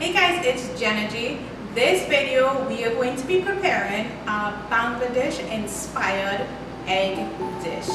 Hey guys, it's Jenna G. This video we are going to be preparing a Bangladesh inspired egg dish.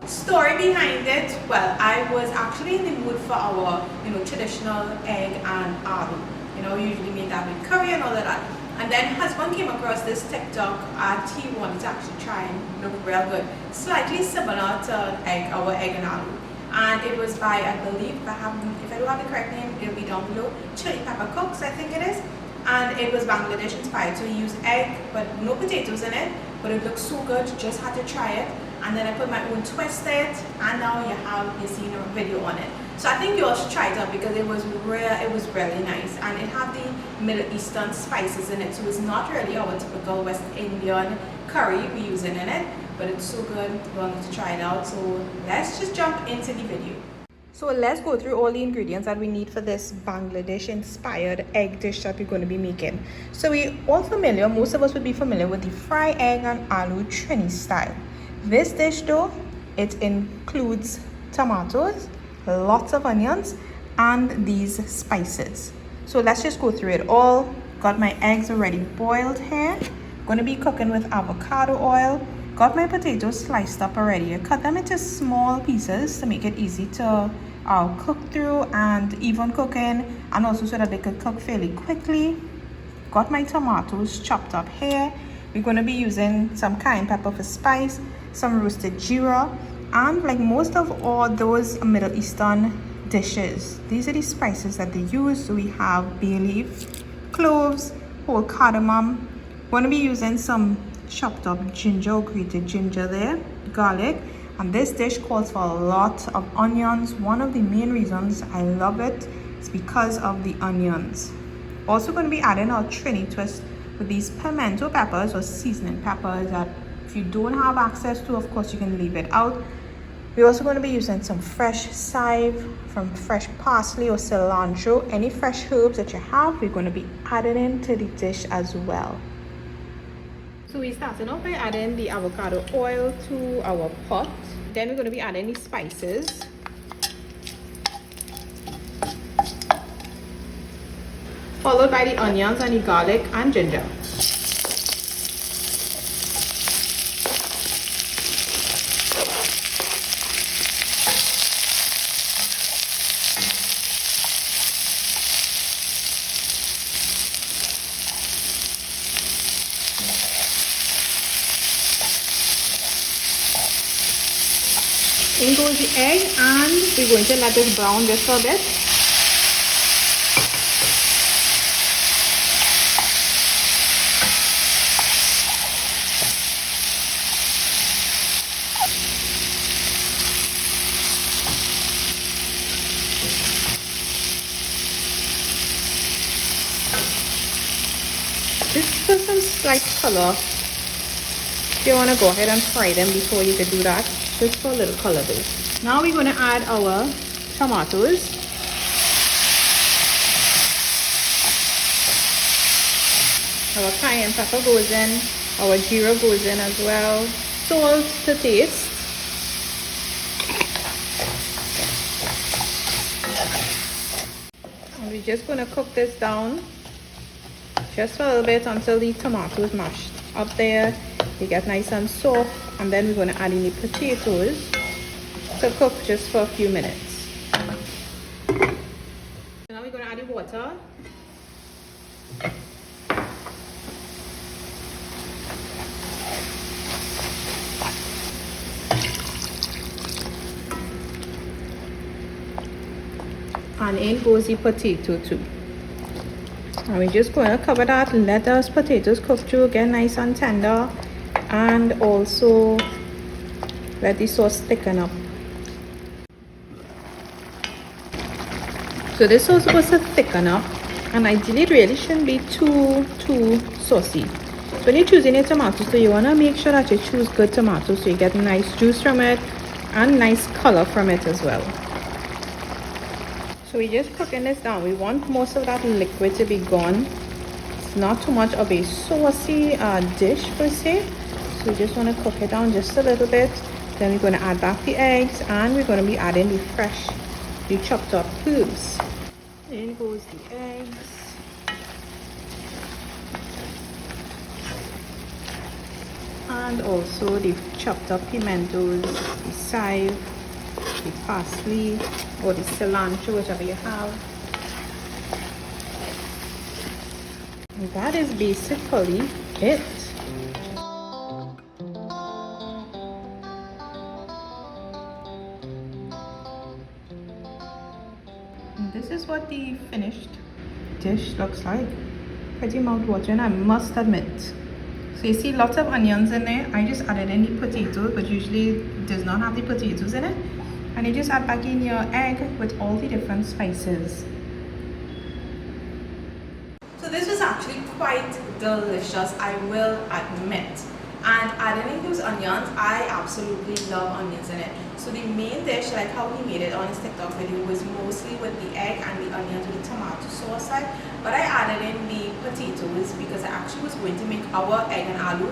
Story behind it, well, I was actually in the mood for our traditional egg and aloo. We usually make that with curry and all of that. And then husband came across this TikTok and he wanted to actually try and look real good. Slightly similar to our egg and aloo. And it was by, I believe, if I don't have the correct name, it'll be down below, Chili Pepper Cooks, I think it is. And it was Bangladesh inspired. So he used egg, but no potatoes in it. But it looked so good, just had to try it. And then I put my own twist to it, and now you're seeing a video on it. So I think you all should try it out because it was really nice, and it had the Middle Eastern spices in it. So it's not really our typical West Indian curry we're using in it, but it's so good. You all need to try it out. So let's just jump into the video. So let's go through all the ingredients that we need for this Bangladesh inspired egg dish that we're going to be making. So most of us would be familiar with the fry egg and aloo Trini style. This dish though, it includes tomatoes, lots of onions, and these spices. So let's just go through it all. Got my eggs already boiled here. Going to be cooking with avocado oil. Got my potatoes sliced up already. I cut them into small pieces to make it easy to cook through and even cooking, and also so that they could cook fairly quickly. Got my tomatoes chopped up here. We're going to be using some cayenne pepper for spice, some roasted jeera, and like most of all those Middle Eastern dishes, these are the spices that they use. So we have bay leaf, cloves, whole cardamom. Going to be using some chopped up ginger or grated ginger there, garlic, and this dish calls for a lot of onions. One of the main reasons I love it is because of the onions. Also going to be adding our Trini twist with these pimento peppers or seasoning peppers that if you don't have access to, of course you can leave it out. We're also going to be using some fresh thyme, from fresh parsley or cilantro. Any fresh herbs that you have, we're going to be adding into the dish as well. So we're starting off by adding the avocado oil to our pot. Then we're going to be adding the spices. Followed by the onions and the garlic and ginger. In goes the egg, and we're going to let this brown just for a bit. Just for some slight color. If you want to go ahead and fry them before you could do that, just for a little color base. Now we're going to add our tomatoes. Our cayenne pepper goes in, our jeera goes in as well. Salt to taste. And we're just going to cook this down just for a little bit until the tomatoes mashed up there. They get nice and soft, and then we're going to add in the potatoes to cook just for a few minutes. Now we're going to add the water. And in goes the potato too. And we're just going to cover that and let those potatoes cook through, get nice and tender, and also let the sauce thicken up. So this sauce is supposed to thicken up, and ideally it really shouldn't be too saucy. So when you're choosing your tomatoes, so you want to make sure that you choose good tomatoes so you get nice juice from it and nice color from it as well. So we're just cooking this down. We want most of that liquid to be gone. not too much of a saucy dish per se. So we just want to cook it down just a little bit. Then we're going to add back the eggs, and we're going to be adding the chopped up herbs. In goes the eggs. And also the chopped up pimentos, the chive, the parsley, or the cilantro, whichever you have. And that is basically it. And this is what the finished dish looks like. Pretty mouth-watering, I must admit. So you see lots of onions in there. I just added in the potatoes, but usually it does not have the potatoes in it. And you just add back in your egg with all the different spices. So this was actually quite delicious, I will admit. And adding in those onions, I absolutely love onions in it. So the main dish, like how he made it on his TikTok video, was mostly with the egg and the onions with the tomato sauce side. But I added in the potatoes because I actually was going to make our egg and aloo.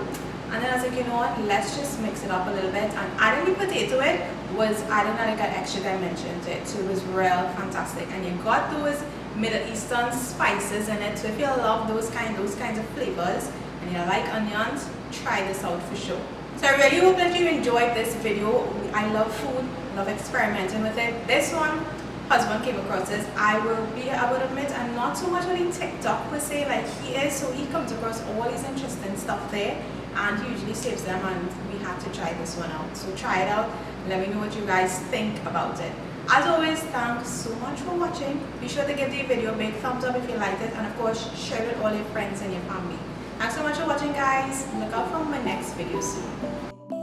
And then I was like, you know what, let's just mix it up a little bit. And adding the potato in was adding like an extra dimension to it. So it was real fantastic. And you got those Middle Eastern spices in it. So if you love those kinds of flavors and you like onions, try this out for sure. So I really hope that you enjoyed this video. I love food, love experimenting with it. This one, husband came across this. I would admit, I'm not so much on the TikTok per se like he is, so he comes across all these interesting stuff there and he usually saves them, and we had to try this one out. So try it out. Let me know what you guys think about it. As always, thanks so much for watching. Be sure to give the video a big thumbs up if you liked it, and of course share it with all your friends and your family. Thanks so much for watching, guys. Look out for my next video soon.